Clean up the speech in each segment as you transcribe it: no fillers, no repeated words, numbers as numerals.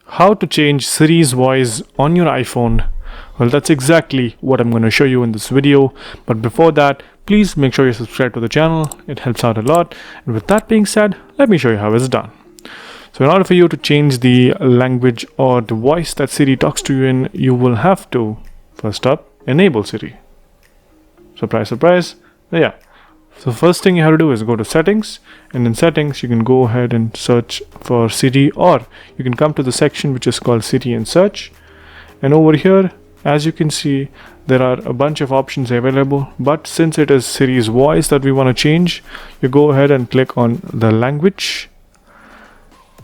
How to change Siri's voice on your iPhone? Well, that's exactly what I'm going to show you in this video. But before that, please make sure you subscribe to the channel. It helps out a lot. And with that being said, let me show you how it's done. So in order for you to change the language or the voice that Siri talks to you in, you will have to, first up, enable Siri. Surprise, surprise. Yeah. So first thing you have to do is go to settings, and in settings you can go ahead and search for Siri, or you can come to the section which is called Siri and search. And over here, as you can see, there are a bunch of options available, but since it is Siri's voice that we want to change, you go ahead and click on the language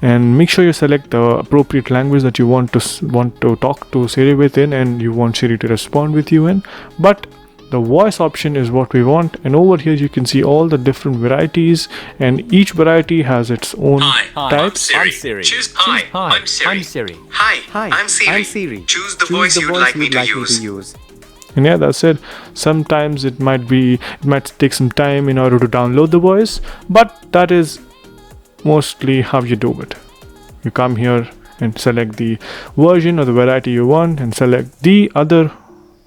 and make sure you select the appropriate language that you want to talk to Siri within, and you want Siri to respond with you in. But the voice option is what we want, and over here you can see all the different varieties, and each variety has its own type. I'm Siri. Choose Hi, I'm Siri. I'm Siri. Hi, I'm Siri. Choose the voice you'd like me to use. And yeah, that's it. Sometimes it might take some time in order to download the voice, but that is mostly how you do it. You come here and select the version or the variety you want, and select the other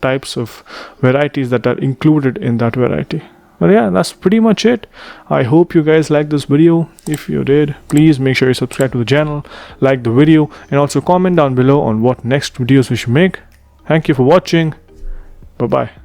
types of varieties that are included in that variety. Well, yeah, that's pretty much it. I hope you guys liked this video. If you did, please make sure you subscribe to the channel, like the video, and also comment down below on what next videos we should make. Thank you for watching. Bye bye.